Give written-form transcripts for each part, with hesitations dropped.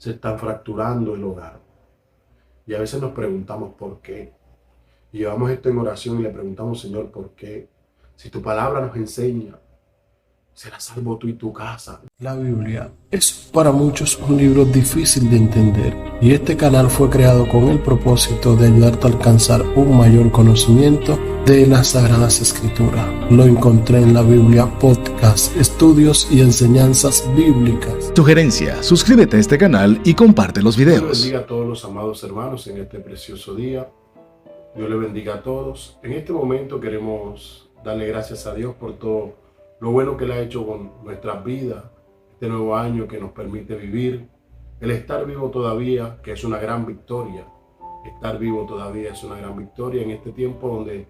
se está fracturando el hogar. Y a veces nos preguntamos por qué. Y llevamos esto en oración y le preguntamos, Señor, ¿por qué? Si tu palabra nos enseña, serás salvo tú y tu casa. La Biblia es para muchos un libro difícil de entender y este canal fue creado con el propósito de ayudarte a alcanzar un mayor conocimiento de las Sagradas Escrituras. Lo encontré en la Biblia Podcast, estudios y enseñanzas bíblicas. Sugerencia, suscríbete a este canal y comparte los Dios videos. bendiga a todos los amados hermanos en este precioso día. Dios le bendiga a todos. En este momento queremos darle gracias a Dios por todo lo bueno que Él ha hecho con nuestras vidas, este nuevo año que nos permite vivir, el estar vivo todavía, que es una gran victoria. Estar vivo todavía es una gran victoria en este tiempo donde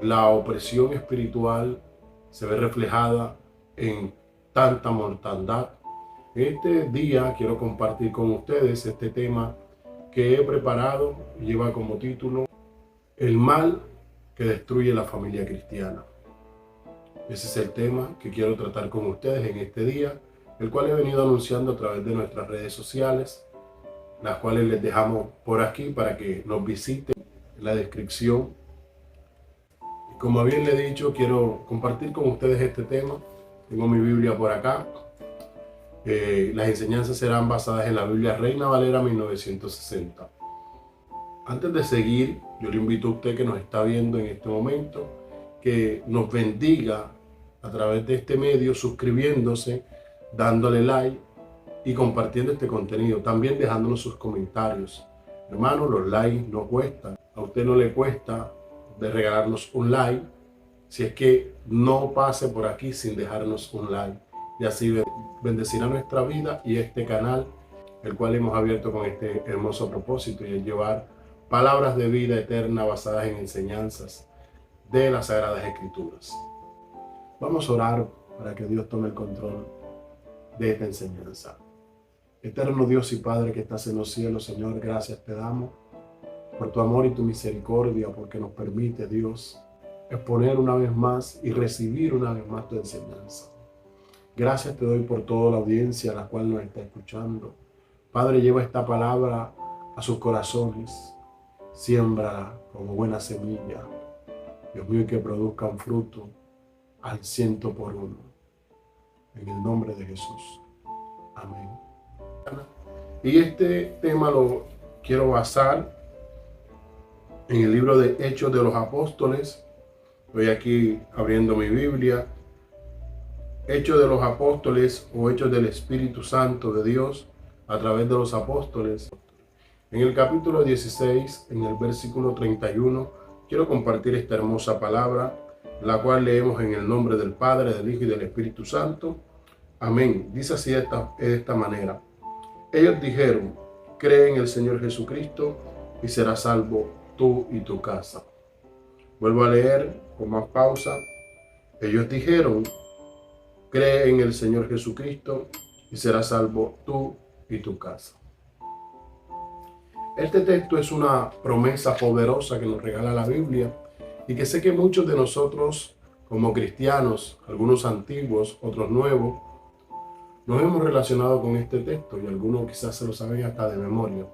la opresión espiritual se ve reflejada en tanta mortandad. En este día quiero compartir con ustedes este tema que he preparado y lleva como título El mal que destruye la familia cristiana. Ese es el tema que quiero tratar con ustedes en este día, el cual he venido anunciando a través de nuestras redes sociales, las cuales les dejamos por aquí para que nos visiten en la descripción. Y como bien le he dicho, quiero compartir con ustedes este tema. Tengo mi Biblia por acá. Las enseñanzas serán basadas en la Biblia Reina Valera 1960. Antes de seguir, yo le invito a usted que nos está viendo en este momento, que nos bendiga a través de este medio, suscribiéndose, dándole like y compartiendo este contenido. También dejándonos sus comentarios. Hermanos, los likes no cuestan. A usted no le cuesta de regalarnos un like, si es que no pase por aquí sin dejarnos un like. Y así bendecirá nuestra vida y este canal, el cual hemos abierto con este hermoso propósito, y es llevar palabras de vida eterna basadas en enseñanzas de las Sagradas Escrituras. Vamos a orar para que Dios tome el control de esta enseñanza. Eterno Dios y Padre que estás en los cielos, Señor, gracias te damos por tu amor y tu misericordia, porque nos permite, Dios, exponer una vez más y recibir una vez más tu enseñanza. Gracias te doy por toda la audiencia a la cual nos está escuchando. Padre, lleva esta palabra a sus corazones, siémbrala como buena semilla, Dios mío, y que produzca un fruto al 100 por 1. En el nombre de Jesús. Amén. Y este tema lo quiero basar en el libro de Hechos de los Apóstoles. Estoy aquí abriendo mi Biblia. Hechos de los Apóstoles, o Hechos del Espíritu Santo de Dios a través de los apóstoles. En el capítulo 16, en el versículo 31, quiero compartir esta hermosa palabra, la cual leemos en el nombre del Padre, del Hijo y del Espíritu Santo. Amén. Dice así de esta manera. Ellos dijeron, cree en el Señor Jesucristo y serás salvo tú y tu casa. Vuelvo a leer con más pausa. Ellos dijeron, cree en el Señor Jesucristo y serás salvo tú y tu casa. Este texto es una promesa poderosa que nos regala la Biblia y que sé que muchos de nosotros como cristianos, algunos antiguos, otros nuevos, nos hemos relacionado con este texto y algunos quizás se lo saben hasta de memoria.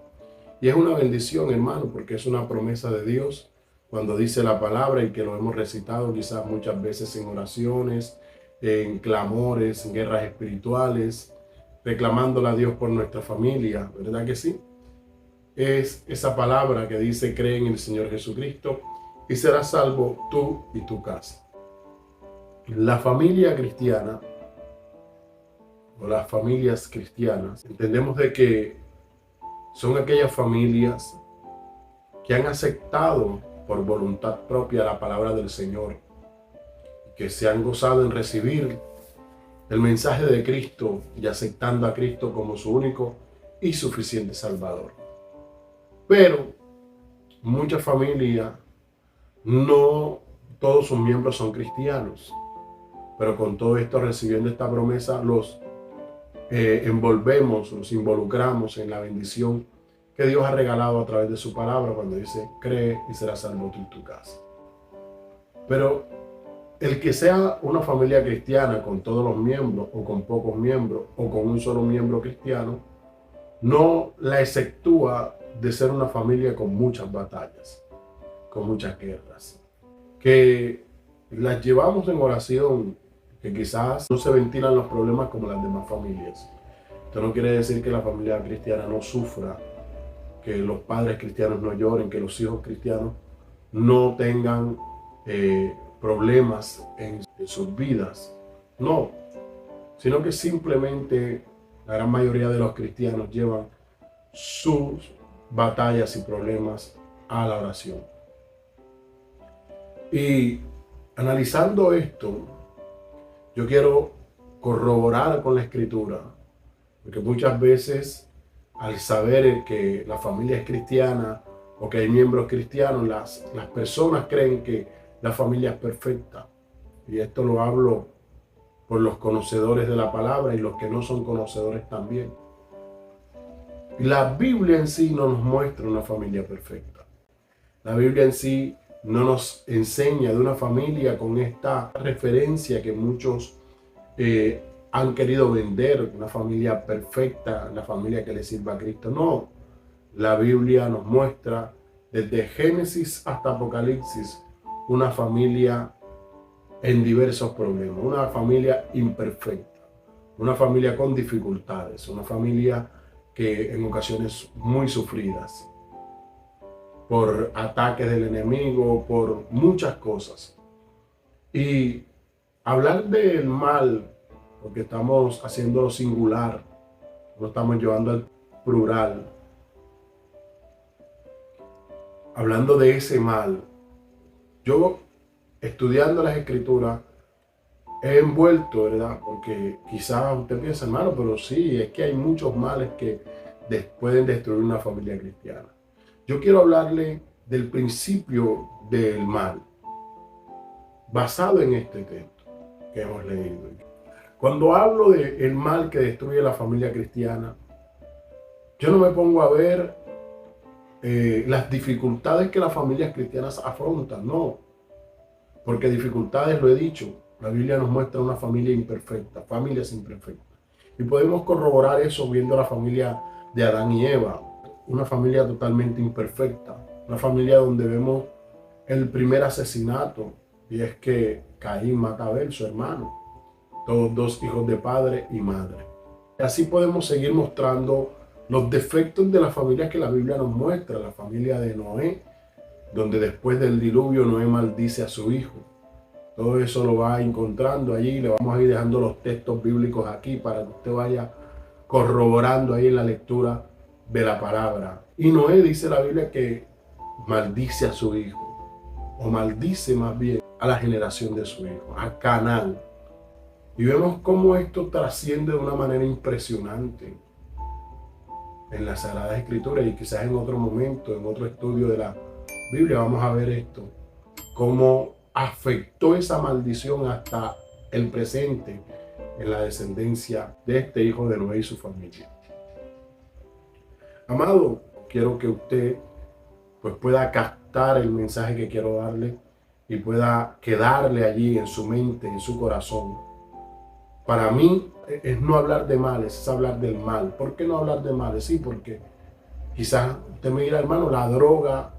Y es una bendición, hermano, porque es una promesa de Dios cuando dice la palabra, y que lo hemos recitado quizás muchas veces en oraciones, en clamores, en guerras espirituales, reclamándole a Dios por nuestra familia, ¿verdad que sí? Es esa palabra que dice, cree en el Señor Jesucristo y serás salvo tú y tu casa. La familia cristiana, o las familias cristianas, entendemos de que son aquellas familias que han aceptado por voluntad propia la palabra del Señor, que se han gozado en recibir el mensaje de Cristo y aceptando a Cristo como su único y suficiente Salvador. Pero muchas familias, no todos sus miembros son cristianos, pero con todo esto, recibiendo esta promesa, los envolvemos, nos involucramos en la bendición que Dios ha regalado a través de su palabra cuando dice, cree y serás salvo tú y tu casa. Pero el que sea una familia cristiana con todos los miembros, o con pocos miembros, o con un solo miembro cristiano, no la exceptúa de ser una familia con muchas batallas, con muchas guerras, que las llevamos en oración, que quizás no se ventilan los problemas como las demás familias. Esto no quiere decir que la familia cristiana no sufra, que los padres cristianos no lloren, que los hijos cristianos no tengan problemas en sus vidas. No, sino que simplemente la gran mayoría de los cristianos llevan sus batallas y problemas a la oración. Y analizando esto, yo quiero corroborar con la Escritura, porque muchas veces al saber que la familia es cristiana o que hay miembros cristianos, las personas creen que la familia es perfecta. Y esto lo hablo por los conocedores de la palabra y los que no son conocedores también. La Biblia en sí no nos muestra una familia perfecta. La Biblia en sí no nos enseña de una familia con esta referencia que muchos han querido vender, una familia perfecta, la familia que le sirva a Cristo. No, la Biblia nos muestra desde Génesis hasta Apocalipsis una familia en diversos problemas, una familia imperfecta, una familia con dificultades, una familia que en ocasiones muy sufridas por ataques del enemigo, por muchas cosas. Y hablar del mal, porque estamos haciéndolo singular, no estamos llevando al plural, hablando de ese mal, yo estudiando las Escrituras he envuelto, ¿verdad? Porque quizás usted piensa, hermano, pero sí, es que hay muchos males que pueden destruir una familia cristiana. Yo quiero hablarle del principio del mal, basado en este texto que hemos leído. Cuando hablo del mal que destruye la familia cristiana, yo no me pongo a ver las dificultades que las familias cristianas afrontan, no. Porque dificultades, lo he dicho, la Biblia nos muestra una familia imperfecta, familias imperfectas. Y podemos corroborar eso viendo la familia de Adán y Eva, una familia totalmente imperfecta, una familia donde vemos el primer asesinato, y es que Caín mata a Abel, su hermano, todos dos hijos de padre y madre. Así podemos seguir mostrando los defectos de las familias que la Biblia nos muestra, la familia de Noé, donde después del diluvio Noé maldice a su hijo. Todo eso lo va encontrando allí, le vamos a ir dejando los textos bíblicos aquí para que usted vaya corroborando ahí en la lectura de la palabra. Y Noé, dice la Biblia, que maldice a su hijo, o maldice más bien a la generación de su hijo, a Canaán. Y vemos cómo esto trasciende de una manera impresionante en las Sagradas Escrituras, y quizás en otro momento, en otro estudio de la Biblia, vamos a ver esto, cómo afectó esa maldición hasta el presente en la descendencia de este hijo de Noé y su familia. Amado, quiero que usted pues pueda captar el mensaje que quiero darle y pueda quedarle allí en su mente, en su corazón. Para mí es no hablar de males, es hablar del mal. ¿Por qué no hablar de males? Sí, porque quizás usted me dirá, hermano, la droga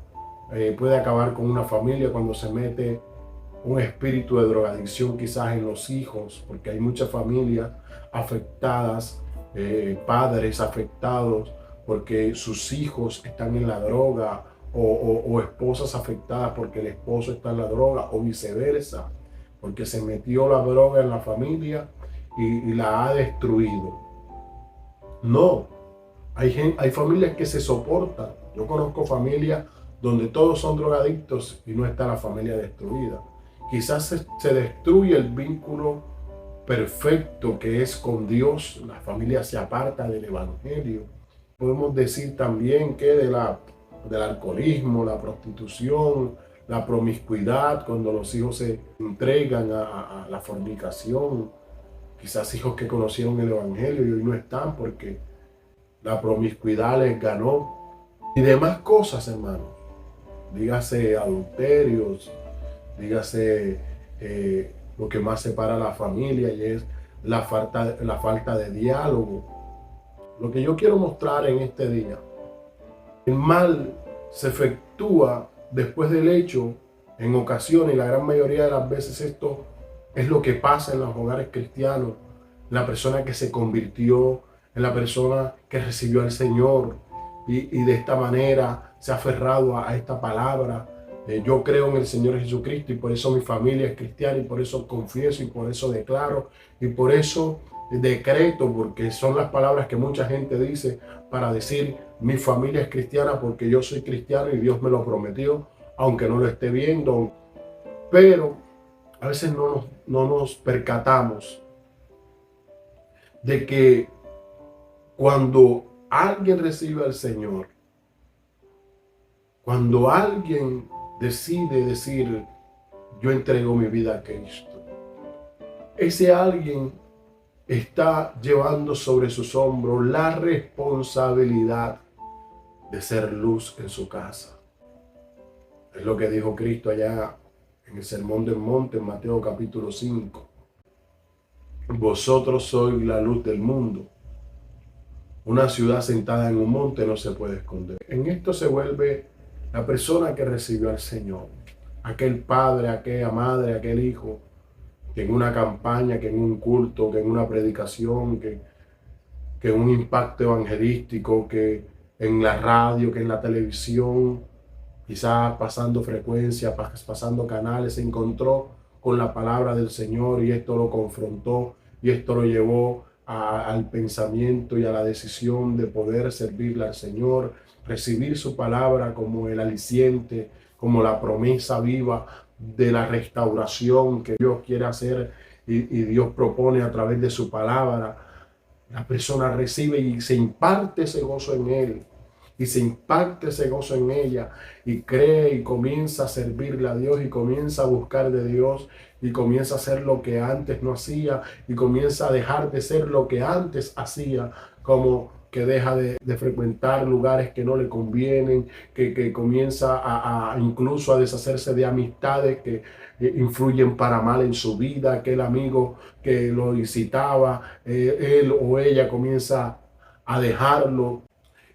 puede acabar con una familia cuando se mete un espíritu de drogadicción quizás en los hijos, porque hay muchas familias afectadas, padres afectados porque sus hijos están en la droga, o esposas afectadas porque el esposo está en la droga, o viceversa, porque se metió la droga en la familia y la ha destruido. No, hay familias que se soportan. Yo conozco familias donde todos son drogadictos y no está la familia destruida. Quizás se destruye el vínculo perfecto que es con Dios, la familia se aparta del evangelio. Podemos decir también que del alcoholismo, la prostitución, la promiscuidad, cuando los hijos se entregan a la fornicación, quizás hijos que conocieron el evangelio y hoy no están porque la promiscuidad les ganó, y demás cosas, hermanos. Dígase adulterios, dígase lo que más separa a la familia, y es la falta de diálogo. Lo que yo quiero mostrar en este día, el mal se efectúa después del hecho. En ocasiones, y la gran mayoría de las veces, esto es lo que pasa en los hogares cristianos. La persona que se convirtió, en la persona que recibió al Señor y de esta manera se ha aferrado a esta palabra. Yo creo en el Señor Jesucristo y por eso mi familia es cristiana y por eso confieso y por eso declaro y por eso decreto, porque son las palabras que mucha gente dice para decir mi familia es cristiana porque yo soy cristiano y Dios me lo prometió, aunque no lo esté viendo. Pero a veces no nos percatamos de que cuando alguien recibe al Señor, cuando alguien decide decir yo entrego mi vida a Cristo, ese alguien está llevando sobre sus hombros la responsabilidad de ser luz en su casa. Es lo que dijo Cristo allá en el Sermón del Monte, en Mateo capítulo 5. Vosotros sois la luz del mundo. Una ciudad sentada en un monte no se puede esconder. En esto se vuelve la persona que recibió al Señor. Aquel padre, aquella madre, aquel hijo, que en una campaña, que en un culto, que en una predicación, que en un impacto evangelístico, que en la radio, que en la televisión, quizás pasando frecuencia, pasando canales, se encontró con la palabra del Señor y esto lo confrontó y esto lo llevó al pensamiento y a la decisión de poder servirle al Señor, recibir su palabra como el aliciente, como la promesa viva de la restauración que Dios quiere hacer y Dios propone a través de su palabra. La persona recibe y se imparte ese gozo en él. Y se impacta ese gozo en ella y cree y comienza a servirle a Dios y comienza a buscar de Dios y comienza a hacer lo que antes no hacía y comienza a dejar de ser lo que antes hacía, como que deja de frecuentar lugares que no le convienen, que comienza a incluso a deshacerse de amistades que influyen para mal en su vida. Aquel amigo que lo visitaba, él o ella comienza a dejarlo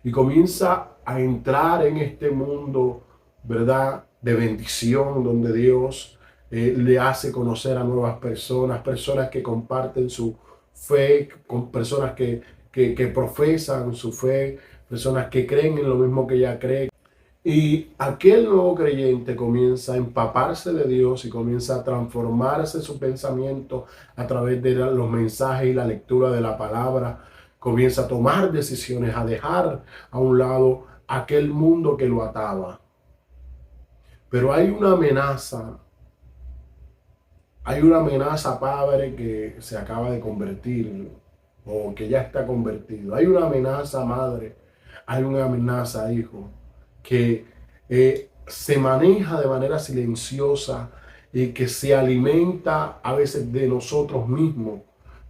y comienza a entrar en este mundo, ¿verdad?, de bendición, donde Dios le hace conocer a nuevas personas, personas que comparten su fe, con personas que profesan su fe, personas que creen en lo mismo que ella cree. Y aquel nuevo creyente comienza a empaparse de Dios y comienza a transformarse su pensamiento a través de los mensajes y la lectura de la palabra. Comienza a tomar decisiones, a dejar a un lado aquel mundo que lo ataba. Pero hay una amenaza, padre, que se acaba de convertir o que ya está convertido. Hay una amenaza, madre, hay una amenaza, hijo, que se maneja de manera silenciosa y que se alimenta a veces de nosotros mismos,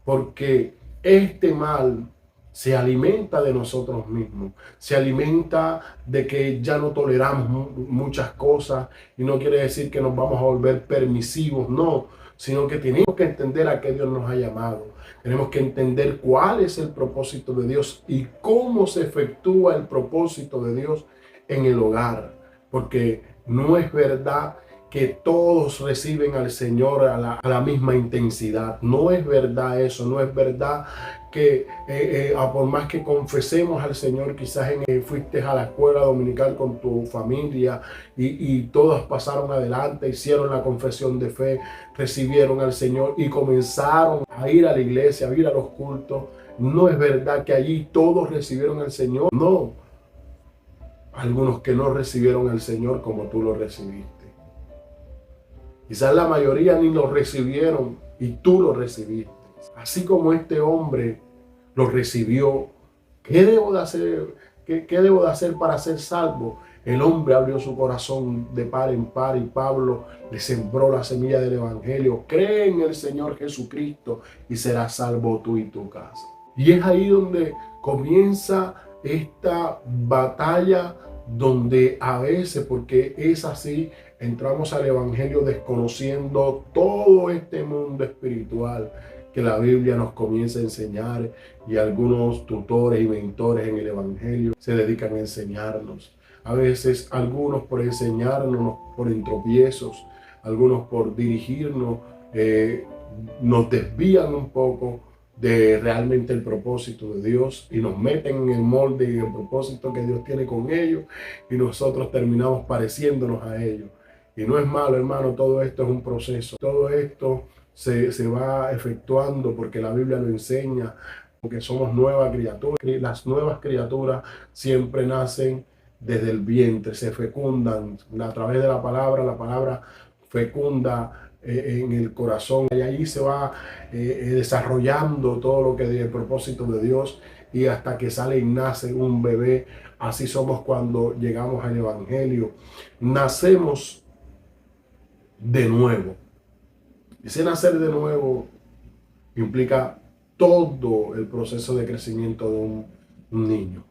porque este mal se alimenta de nosotros mismos, se alimenta de que ya no toleramos muchas cosas y no quiere decir que nos vamos a volver permisivos, no, sino que tenemos que entender a qué Dios nos ha llamado. Tenemos que entender cuál es el propósito de Dios y cómo se efectúa el propósito de Dios en el hogar, porque no es verdad que todos reciben al Señor a la misma intensidad. No es verdad eso, no es verdad que por más que confesemos al Señor, quizás fuiste a la escuela dominical con tu familia y todos pasaron adelante, hicieron la confesión de fe, recibieron al Señor y comenzaron a ir a la iglesia, a ir a los cultos. No es verdad que allí todos recibieron al Señor, no. Algunos que no recibieron al Señor como tú lo recibiste. Quizás la mayoría ni lo recibieron y tú lo recibiste. Así como este hombre lo recibió, ¿qué debo de hacer? ¿Qué debo de hacer para ser salvo? El hombre abrió su corazón de par en par y Pablo le sembró la semilla del evangelio. Cree en el Señor Jesucristo y serás salvo tú y tu casa. Y es ahí donde comienza esta batalla, donde a veces, porque es así, entramos al evangelio desconociendo todo este mundo espiritual que la Biblia nos comienza a enseñar y algunos tutores y mentores en el Evangelio se dedican a enseñarnos. A veces algunos por enseñarnos, por tropiezos, algunos por dirigirnos, nos desvían un poco de realmente el propósito de Dios y nos meten en el molde y el propósito que Dios tiene con ellos y nosotros terminamos pareciéndonos a ellos. Y no es malo, hermano, todo esto es un proceso. Todo esto se va efectuando porque la Biblia lo enseña, porque somos nuevas criaturas. Las nuevas criaturas siempre nacen desde el vientre, se fecundan a través de la palabra fecunda en el corazón y ahí se va desarrollando todo lo que es el propósito de Dios y hasta que sale y nace un bebé. Así somos cuando llegamos al Evangelio. Nacemos de nuevo. Ese nacer de nuevo implica todo el proceso de crecimiento de un niño,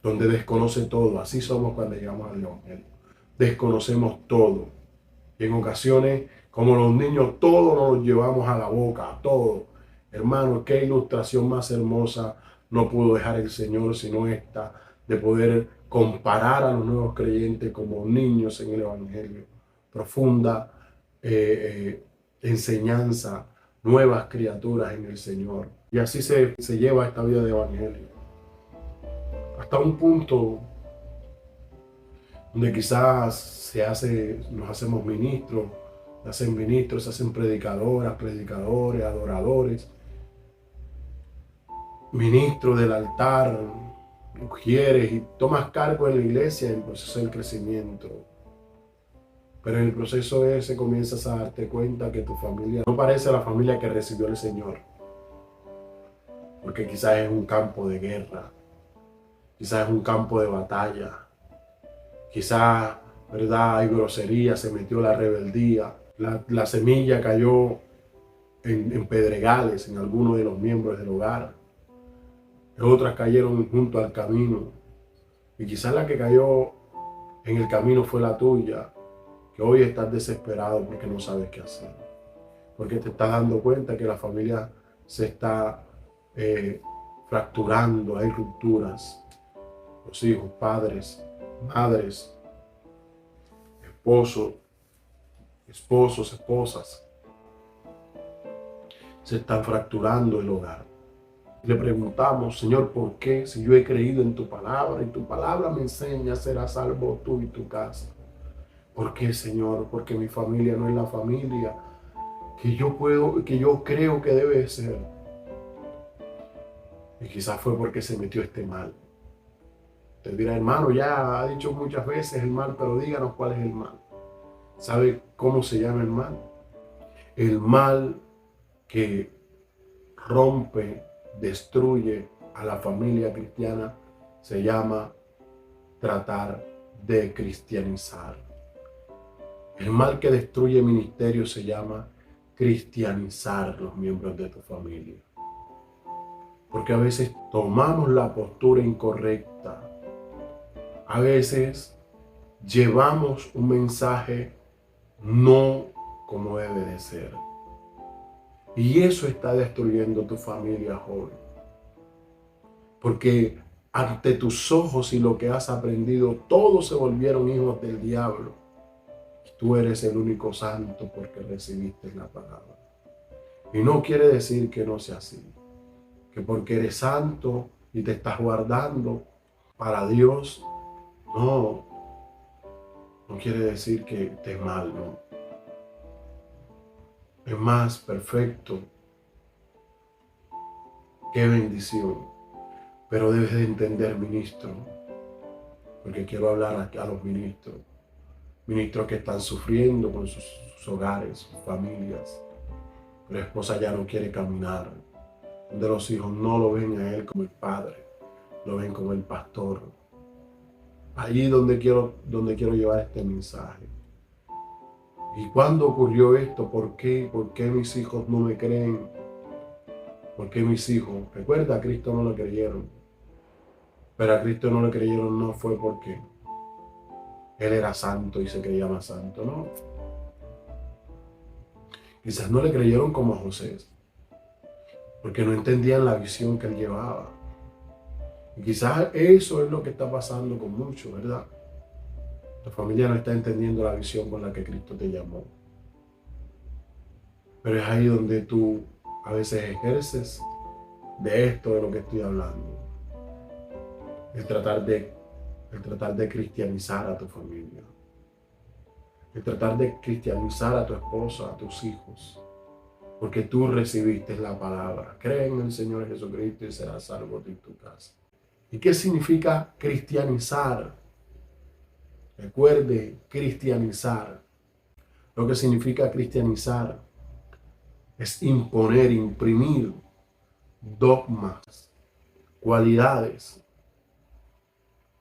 donde desconoce todo. Así somos cuando llegamos al Evangelio. Desconocemos todo. Y en ocasiones, como los niños, todo nos lo llevamos a la boca, todo. Hermano, qué ilustración más hermosa no pudo dejar el Señor sino esta, de poder comparar a los nuevos creyentes como niños en el Evangelio. Profunda enseñanza, nuevas criaturas en el Señor. Y así se lleva esta vida de Evangelio. Hasta un punto donde quizás nos hacemos ministros, se hacen predicadoras, predicadores, adoradores, ministros del altar, mujeres, y tomas cargo en la iglesia en el proceso del crecimiento. Pero en el proceso ese comienzas a darte cuenta que tu familia no parece la familia que recibió el Señor, porque quizás es un campo de guerra, quizás es un campo de batalla. Quizás, ¿verdad? Hay grosería, se metió la rebeldía, la semilla cayó en pedregales en algunos de los miembros del hogar. Otras cayeron junto al camino. Y quizás la que cayó en el camino fue la tuya, que hoy estás desesperado porque no sabes qué hacer. Porque te estás dando cuenta que la familia se está fracturando, hay rupturas. Los hijos, padres, madres, esposos, esposas, se están fracturando el hogar. Le preguntamos, Señor, ¿por qué? Si yo he creído en tu palabra y tu palabra me enseña, serás salvo tú y tu casa. ¿Por qué, Señor? Porque mi familia no es la familia que yo creo que debe ser. Y quizás fue porque se metió este mal. Te dirá, hermano, ya ha dicho muchas veces el mal, pero díganos cuál es el mal. ¿Sabe cómo se llama el mal? El mal que rompe, destruye a la familia cristiana se llama tratar de cristianizar. El mal que destruye ministerio se llama cristianizar los miembros de tu familia. Porque a veces tomamos la postura incorrecta. A veces llevamos un mensaje no como debe de ser. Y eso está destruyendo tu familia, joven. Porque ante tus ojos y lo que has aprendido, todos se volvieron hijos del diablo. Y tú eres el único santo porque recibiste la palabra. Y no quiere decir que no sea así. Que porque eres santo y te estás guardando para Dios, no quiere decir que estés mal, no. Es más, perfecto. Qué bendición. Pero debes de entender, ministro, porque quiero hablar a los ministros que están sufriendo con sus hogares, sus familias. La esposa ya no quiere caminar, donde los hijos no lo ven a él como el padre, lo ven como el pastor. Allí donde quiero llevar este mensaje. ¿Y cuándo ocurrió esto? ¿Por qué? ¿Por qué mis hijos no me creen? ¿Por qué mis hijos? Recuerda, a Cristo no lo creyeron. Pero a Cristo no le creyeron no fue porque Él era santo y se creía más santo, ¿no? Quizás no le creyeron como a José. porque no entendían la visión que él llevaba. Y quizás eso es lo que está pasando con muchos, ¿verdad? Tu familia no está entendiendo la visión con la que Cristo te llamó. Pero es ahí donde tú a veces ejerces de esto de lo que estoy hablando. El tratar de cristianizar a tu familia. El tratar de cristianizar a tu esposa, a tus hijos. Porque tú recibiste la palabra. Cree en el Señor Jesucristo y serás salvo tú y tu casa. ¿Y qué significa cristianizar? Recuerde, cristianizar. Lo que significa cristianizar es imponer, imprimir dogmas, cualidades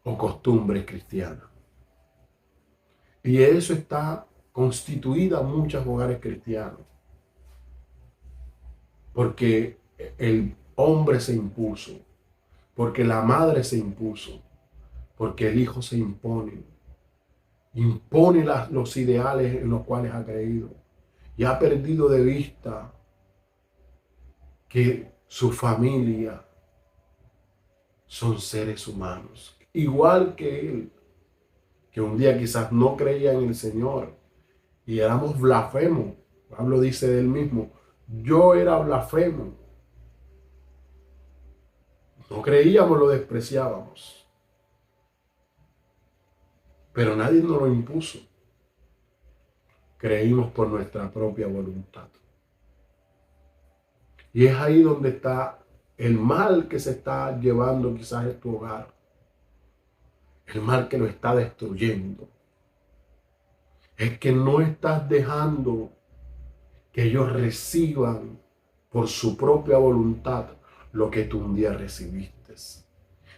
o costumbres cristianas. Y eso está constituida en muchos hogares cristianos. Porque el hombre se impuso, porque la madre se impuso, porque el hijo se impone los ideales en los cuales ha creído y ha perdido de vista que su familia son seres humanos, igual que él, que un día quizás no creía en el Señor y éramos blasfemos. Pablo dice de él mismo: yo era blasfemo. No creíamos, lo despreciábamos. Pero nadie nos lo impuso. Creímos por nuestra propia voluntad. Y es ahí donde está el mal que se está llevando quizás en tu hogar. El mal que lo está destruyendo. Es que no estás dejando que ellos reciban por su propia voluntad lo que tú un día recibiste.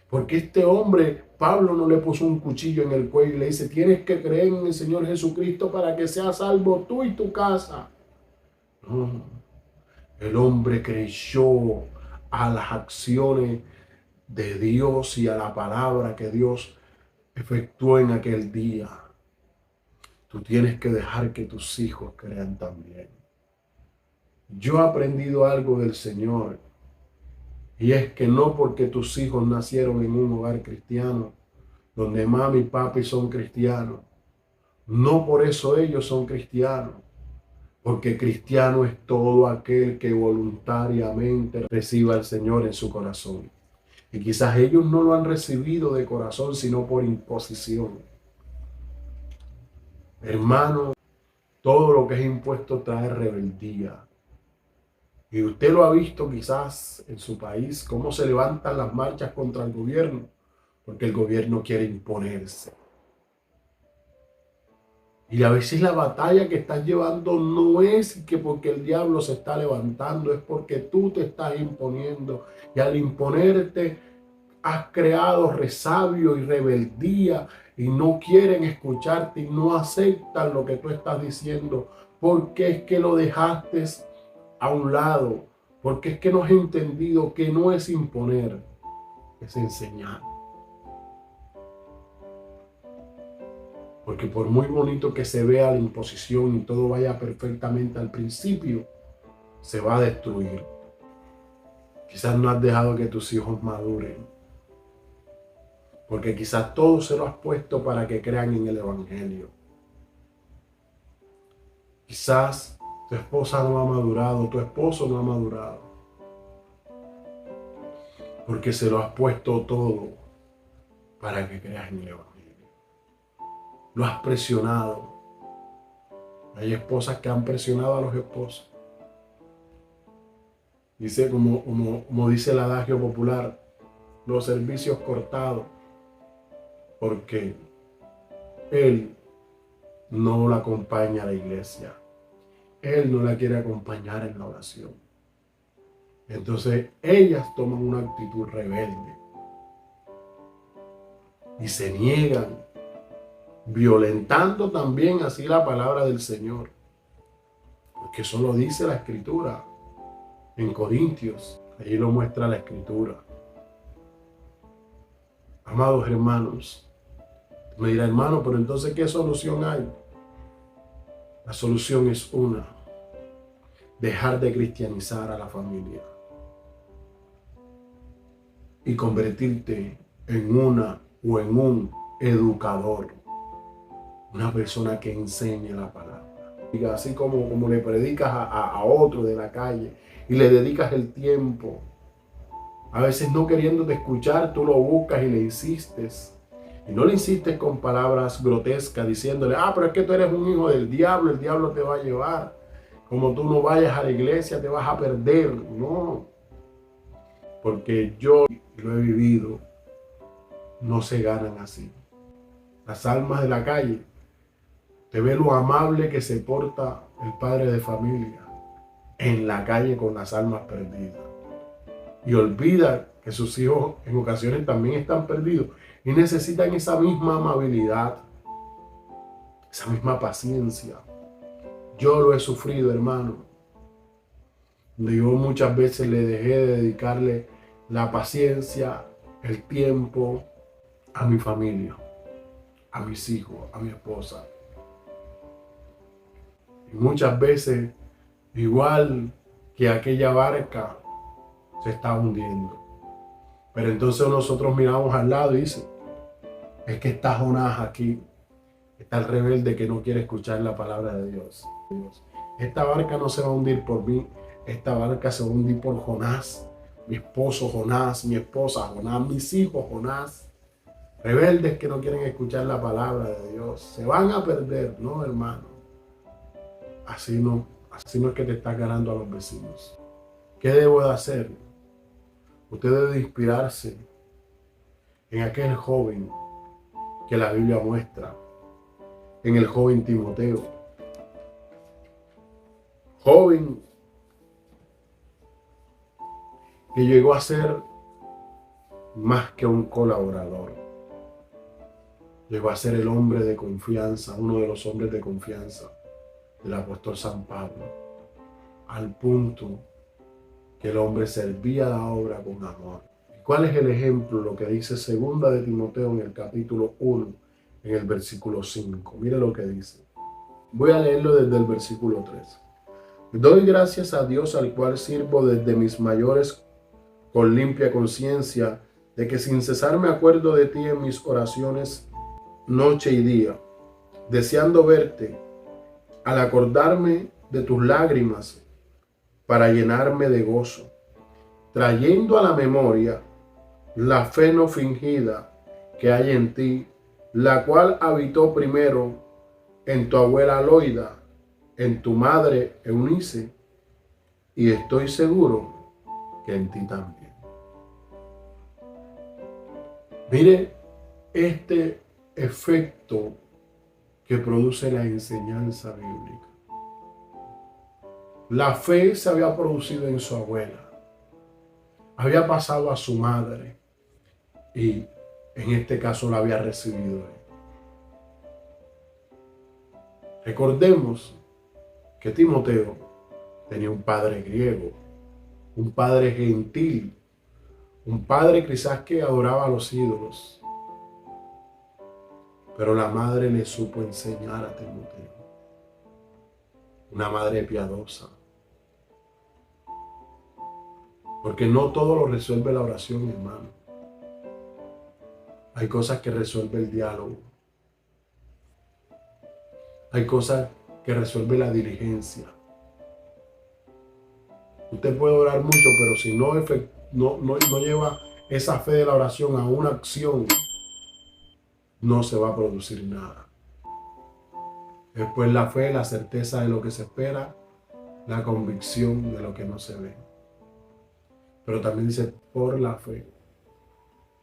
Porque este hombre, Pablo, no le puso un cuchillo en el cuello y le dice: tienes que creer en el Señor Jesucristo para que seas salvo tú y tu casa. No, el hombre creyó a las acciones de Dios y a la palabra que Dios efectuó en aquel día. Tú tienes que dejar que tus hijos crean también. Yo he aprendido algo del Señor. Y es que no porque tus hijos nacieron en un hogar cristiano, donde mami y papi son cristianos, no por eso ellos son cristianos. Porque cristiano es todo aquel que voluntariamente reciba al Señor en su corazón. Y quizás ellos no lo han recibido de corazón, sino por imposición. Hermano, todo lo que es impuesto trae rebeldía. Y usted lo ha visto quizás en su país, cómo se levantan las marchas contra el gobierno, porque el gobierno quiere imponerse. Y a veces la batalla que estás llevando no es que porque el diablo se está levantando, es porque tú te estás imponiendo. Y al imponerte has creado resabio y rebeldía y no quieren escucharte y no aceptan lo que tú estás diciendo, porque es que lo dejaste a un lado, porque es que no has entendido que no es imponer, es enseñar. Porque por muy bonito que se vea la imposición y todo vaya perfectamente al principio, se va a destruir. Quizás no has dejado que tus hijos maduren, porque quizás todo se lo has puesto para que crean en el Evangelio. Quizás tu esposa no ha madurado, tu esposo no ha madurado, porque se lo has puesto todo para que creas en el Evangelio. Lo has presionado. Hay esposas que han presionado a los esposos. Dice, como dice el adagio popular, los servicios cortados, porque él no la acompaña a la iglesia. Él no la quiere acompañar en la oración. Entonces ellas toman una actitud rebelde y se niegan, violentando también así la palabra del Señor. Porque eso lo dice la Escritura en Corintios. Allí lo muestra la Escritura. Amados hermanos, me dirá: hermano, pero entonces ¿qué solución hay? La solución es una: dejar de cristianizar a la familia. y convertirte en una o en un educador, una persona que enseñe la palabra. Así como le predicas a otro de la calle y le dedicas el tiempo, a veces no queriéndote escuchar, tú lo buscas y le insistes. Y no le insistes con palabras grotescas diciéndole, pero es que tú eres un hijo del diablo, el diablo te va a llevar. Como tú no vayas a la iglesia, te vas a perder. No, porque yo lo he vivido, no se ganan así. Las almas de la calle, te ve lo amable que se porta el padre de familia en la calle con las almas perdidas. Y olvida que sus hijos en ocasiones también están perdidos y necesitan esa misma amabilidad, esa misma paciencia. Yo lo he sufrido, hermano. Yo muchas veces le dejé de dedicarle la paciencia, el tiempo a mi familia, a mis hijos, a mi esposa. Y muchas veces, igual que aquella barca, se está hundiendo. Pero entonces nosotros miramos al lado y dice, es que está Jonás aquí, está el rebelde que no quiere escuchar la palabra de Dios. Esta barca no se va a hundir por mí, esta barca se va a hundir por Jonás, mi esposo Jonás, mi esposa Jonás, mis hijos Jonás. Rebeldes que no quieren escuchar la palabra de Dios, se van a perder, ¿no, hermano? Así no es que te estás ganando a los vecinos. ¿Qué debo de hacer? Usted debe inspirarse en aquel joven que la Biblia muestra, en el joven Timoteo. Joven que llegó a ser más que un colaborador. Llegó a ser el hombre de confianza, uno de los hombres de confianza del apóstol San Pablo, al punto que el hombre servía la obra con amor. ¿Y cuál es el ejemplo? Lo que dice 2 de Timoteo en el capítulo 1, en el versículo 5. Mire lo que dice. Voy a leerlo desde el versículo 3. Doy gracias a Dios, al cual sirvo desde mis mayores con limpia conciencia, de que sin cesar me acuerdo de ti en mis oraciones noche y día, deseando verte, al acordarme de tus lágrimas, para llenarme de gozo, trayendo a la memoria la fe no fingida que hay en ti, la cual habitó primero en tu abuela Loida, en tu madre Eunice, y estoy seguro que en ti también. Mire este efecto que produce la enseñanza bíblica. La fe se había producido en su abuela, había pasado a su madre y en este caso la había recibido él. Recordemos que Timoteo tenía un padre griego, un padre gentil, un padre quizás que adoraba a los ídolos, pero la madre le supo enseñar a Timoteo, una madre piadosa. Porque no todo lo resuelve la oración, hermano. Hay cosas que resuelve el diálogo. Hay cosas que resuelve la diligencia. Usted puede orar mucho, pero si no lleva esa fe de la oración a una acción, no se va a producir nada. Después la fe, la certeza de lo que se espera, la convicción de lo que no se ve. Pero también dice por la fe.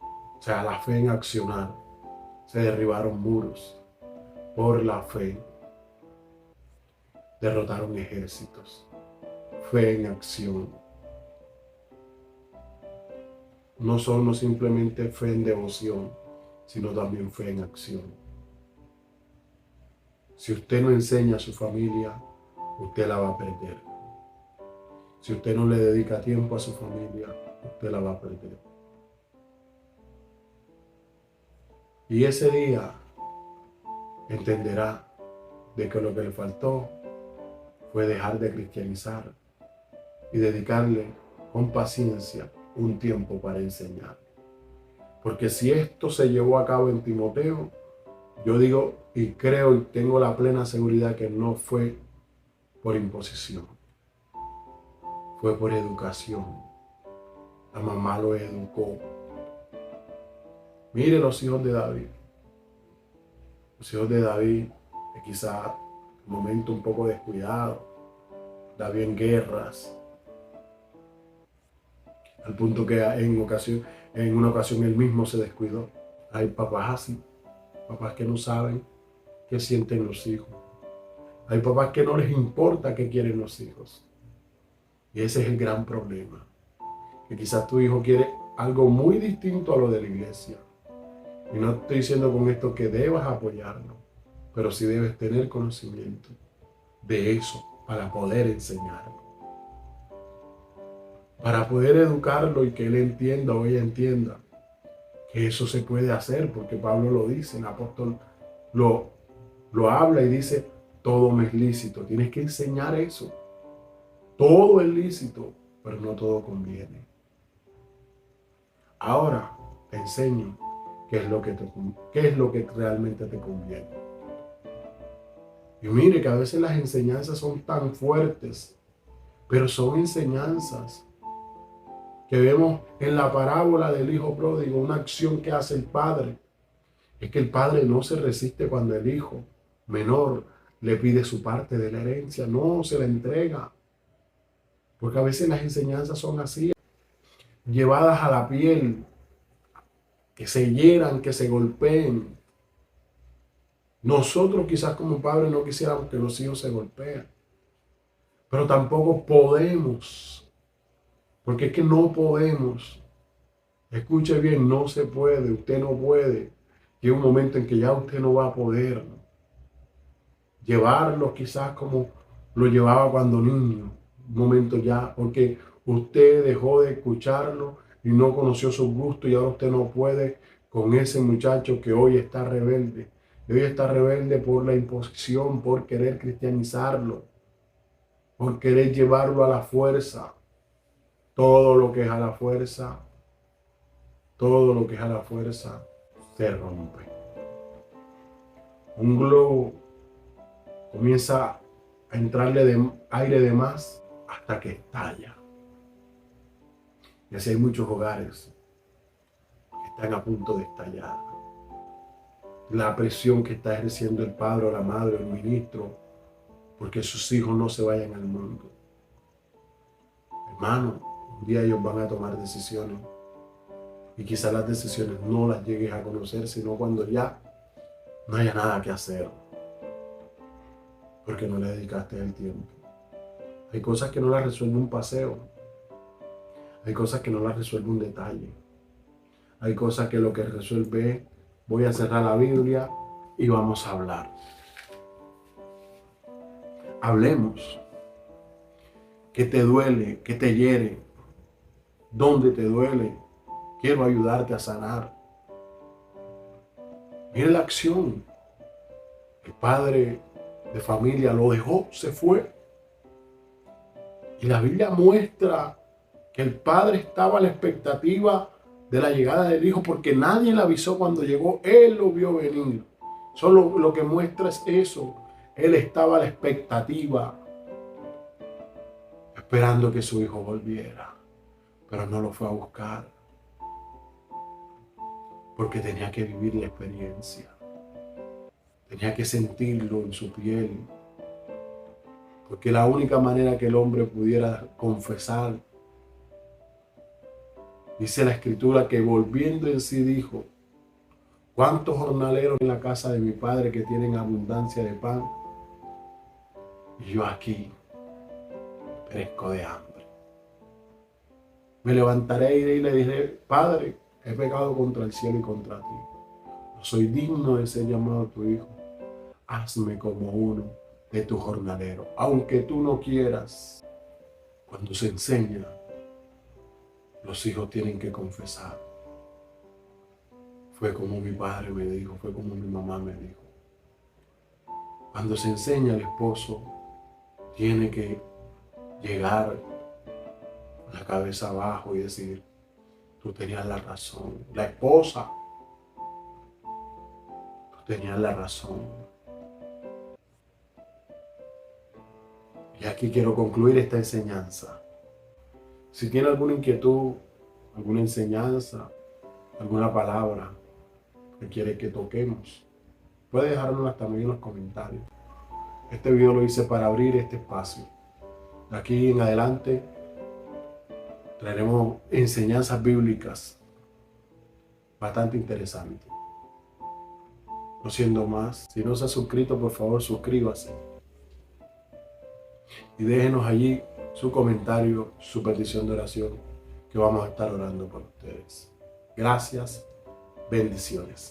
O sea, la fe en accionar. Se derribaron muros. Por la fe derrotaron ejércitos. Fe en acción. No solo simplemente fe en devoción, sino también fe en acción. Si usted no enseña a su familia, usted la va a perder. Si usted no le dedica tiempo a su familia, usted la va a perder. Y ese día entenderá de que lo que le faltó fue dejar de cristianizar y dedicarle con paciencia un tiempo para enseñar. Porque si esto se llevó a cabo en Timoteo, yo digo y creo y tengo la plena seguridad que no fue por imposición, fue por educación. La mamá lo educó. Mire los hijos de David. Los hijos de David, que quizá en un momento un poco descuidado, David en guerras, al punto que en una ocasión él mismo se descuidó. Hay papás así, papás que no saben qué sienten los hijos. Hay papás que no les importa qué quieren los hijos. Y ese es el gran problema. Que quizás tu hijo quiere algo muy distinto a lo de la iglesia. Y no estoy diciendo con esto que debas apoyarlo, pero sí debes tener conocimiento de eso para poder enseñarlo. Para poder educarlo y que él entienda o ella entienda que eso se puede hacer, porque Pablo lo dice, el apóstol lo habla y dice, todo me es lícito. Tienes que enseñar eso. Todo es lícito, pero no todo conviene. Ahora te enseño qué es lo que realmente te conviene. Y mire que a veces las enseñanzas son tan fuertes, pero son enseñanzas que vemos en la parábola del hijo pródigo, una acción que hace el padre. Es que el padre no se resiste cuando el hijo menor le pide su parte de la herencia, no se la entrega. Porque a veces las enseñanzas son así, llevadas a la piel, que se hieran, que se golpeen. Nosotros quizás como padres no quisiéramos que los hijos se golpeen, pero tampoco podemos, porque es que no podemos. Escuche bien, no se puede, usted no puede. Llega un momento en que ya usted no va a poder llevarlo quizás como lo llevaba cuando niño. Un momento ya, porque usted dejó de escucharlo y no conoció sus gustos y ahora usted no puede con ese muchacho que hoy está rebelde. Y hoy está rebelde por la imposición, por querer cristianizarlo, por querer llevarlo a la fuerza. Todo lo que es a la fuerza, todo lo que es a la fuerza se rompe. Un globo comienza a entrarle aire de más hasta que estalla. Y así hay muchos hogares que están a punto de estallar. La presión que está ejerciendo el padre o la madre o el ministro porque sus hijos no se vayan al mundo. Hermano, un día ellos van a tomar decisiones y quizás las decisiones no las llegues a conocer sino cuando ya no haya nada que hacer porque no le dedicaste el tiempo. Hay cosas que no las resuelve un paseo. Hay cosas que no las resuelve un detalle. Hay cosas que lo que resuelve es, voy a cerrar la Biblia y vamos a hablar. Hablemos. ¿Qué te duele? ¿Qué te hiere? ¿Dónde te duele? Quiero ayudarte a sanar. Mire la acción. El padre de familia lo dejó, se fue. Y la Biblia muestra que el padre estaba a la expectativa de la llegada del hijo porque nadie le avisó cuando llegó. Él lo vio venir. Solo lo que muestra es eso. Él estaba a la expectativa, esperando que su hijo volviera, pero no lo fue a buscar porque tenía que vivir la experiencia. Tenía que sentirlo en su piel. Porque la única manera que el hombre pudiera confesar, dice la Escritura que volviendo en sí dijo, ¿cuántos jornaleros en la casa de mi padre que tienen abundancia de pan? Y yo aquí perezco de hambre. Me levantaré y le diré, Padre, he pecado contra el cielo y contra ti. No soy digno de ser llamado tu hijo. Hazme como uno de tus jornaleros. Aunque tú no quieras, cuando se enseña, los hijos tienen que confesar. Fue como mi padre me dijo, fue como mi mamá me dijo. Cuando se enseña, el esposo tiene que llegar la cabeza abajo y decir, Tú tenías la razón. La esposa, tú tenías la razón. Y aquí quiero concluir esta enseñanza. Si tiene alguna inquietud, alguna enseñanza, alguna palabra que quiere que toquemos, puede dejárnosla también en los comentarios. Este video lo hice para abrir este espacio. De aquí en adelante traeremos enseñanzas bíblicas bastante interesantes. No siendo más, si no se ha suscrito, por favor suscríbase. Y déjenos allí su comentario, su petición de oración, que vamos a estar orando por ustedes. Gracias, bendiciones.